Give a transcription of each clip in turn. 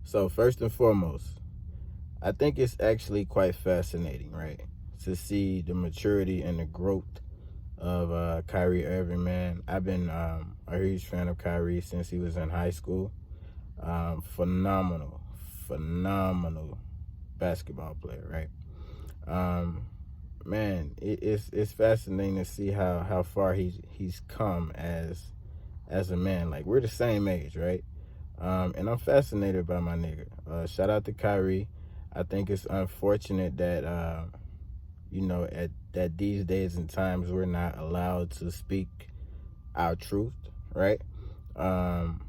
So first and foremost, I think it's actually quite fascinating, right, to see the maturity and the growth of Kyrie Irving, man. I've been a huge fan of Kyrie since he was in high school. Phenomenal, phenomenal basketball player, right? Um, Man, it's fascinating to see how far he's come as a man. Like, we're the same age, right? And I'm fascinated by my nigga. Shout out to Kyrie. I think it's unfortunate that at that these days and times we're not allowed to speak our truth, right? Um,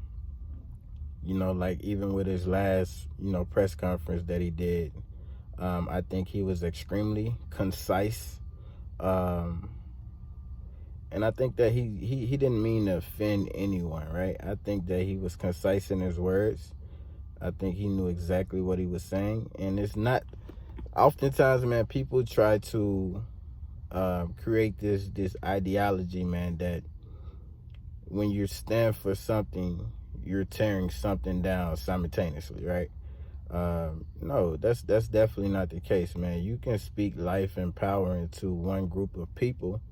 like even with his last press conference that he did, I think he was extremely concise. Um, and I think that he didn't mean to offend anyone, right? I think that he was concise in his words. I think he knew exactly what he was saying, and it's not. Oftentimes, man, people try to create this ideology, man, that when you stand for something, you're tearing something down simultaneously, right? No, that's definitely not the case, man. You can speak life and power into one group of people,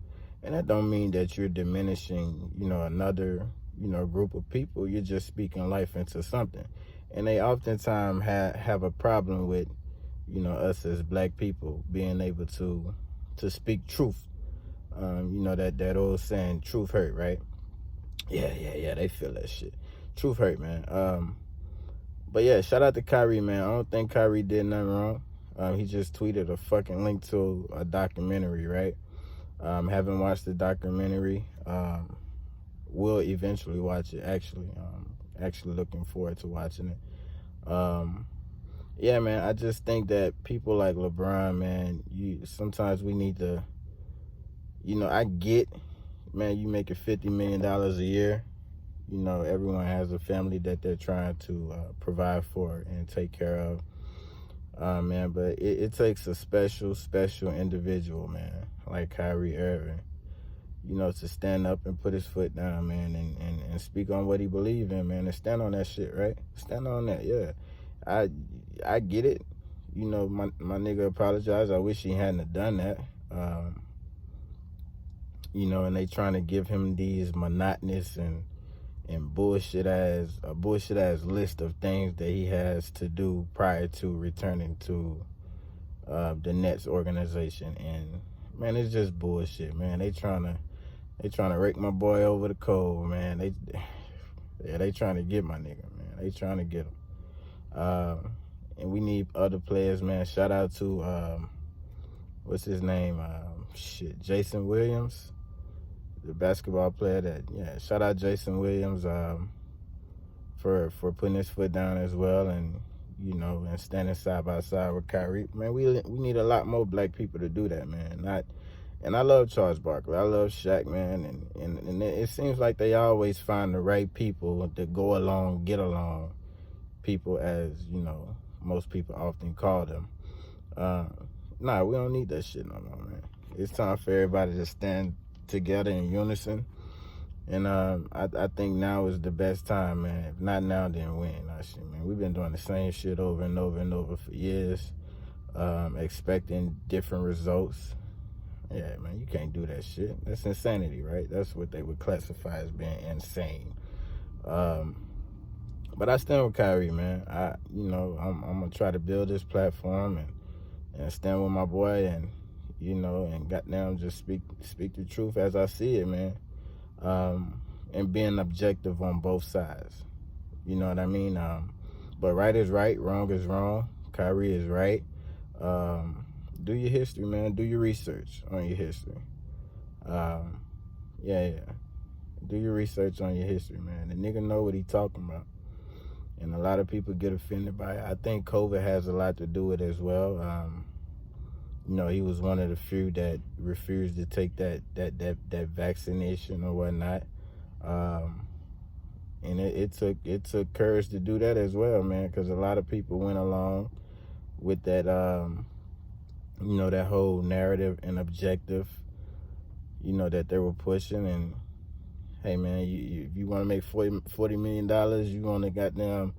and that don't mean that you're diminishing, another, group of people. You're just speaking life into something, and they oftentimes have a problem with, us as black people being able to speak truth. That old saying, "Truth hurt," right? Yeah. They feel that shit. Truth hurt, man. But yeah, shout out to Kyrie, man. I don't think Kyrie did nothing wrong. He just tweeted a fucking link to a documentary, right? Haven't watched the documentary. Will eventually watch it. Actually looking forward to watching it. Yeah, man. I just think that people like LeBron, man, sometimes we need to. I get, man, you making $50 million a year. Everyone has a family that they're trying to provide for and take care of. Man, but it takes a special individual, man, like Kyrie Irving, to stand up and put his foot down, man, and speak on what he believes in, man, and stand on that shit, right? Stand on that, yeah. I get it. My nigga apologized. I wish he hadn't have done that. And they trying to give him these monotonous and bullshit ass list of things that he has to do prior to returning to the Nets organization. And man, it's just bullshit, man. They trying to rake my boy over the coal, man. They trying to get my nigga, man. They trying to get him. And we need other players, man. Shout out to what's his name? Jason Williams, the basketball player. Shout out Jason Williams for putting his foot down as well, and and standing side by side with Kyrie. Man, we need a lot more black people to do that, man. And I love Charles Barkley. I love Shaq, man, and it seems like they always find the right people to go along, get along people, as most people often call them. Nah, we don't need that shit no more, man. It's time for everybody to stand together in unison. And I think now is the best time, man. If not now, then when? Man, we've been doing the same shit over and over and over for years, expecting different results. Yeah, man, you can't do that shit. That's insanity, right? That's what they would classify as being insane. But I stand with Kyrie, man. I'm gonna try to build this platform and stand with my boy, and and goddamn just speak the truth as I see it, man. And being objective on both sides. You know what I mean? But right is right, wrong is wrong. Kyrie is right. Do your history, man. Do your research on your history. Yeah. Do your research on your history, man. The nigga know what he talking about. And a lot of people get offended by it. I think COVID has a lot to do with it as well. He was one of the few that refused to take that vaccination or whatnot. And it took courage to do that as well, man, because a lot of people went along with that, that whole narrative and objective, that they were pushing. And hey, man, if you want to make $40 million, you want to goddamn,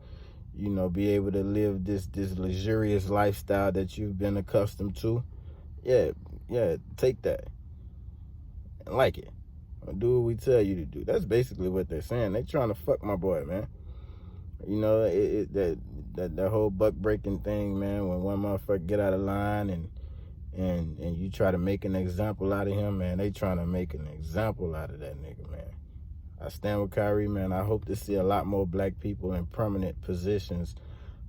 you know, be able to live this luxurious lifestyle that you've been accustomed to, yeah, take that and like it. Do what we tell you to do. That's basically what they're saying. They trying to fuck my boy, man. You know, that whole buck breaking thing, man. When one motherfucker get out of line and you try to make an example out of him, man, they trying to make an example out of that nigga, man. I stand with Kyrie, man. I hope to see a lot more black people in prominent positions,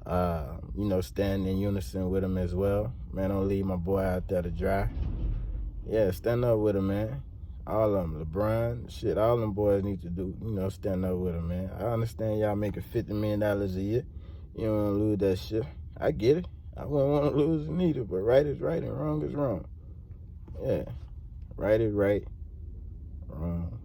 you know, stand in unison with him as well. Man, don't leave my boy out there to dry. Yeah, stand up with him, man. All of them, LeBron, shit, all them boys need to do, you know, stand up with him, man. I understand y'all making $50 million a year. You don't want to lose that shit. I get it. I wouldn't want to lose it neither, but right is right and wrong is wrong. Yeah, right is right, wrong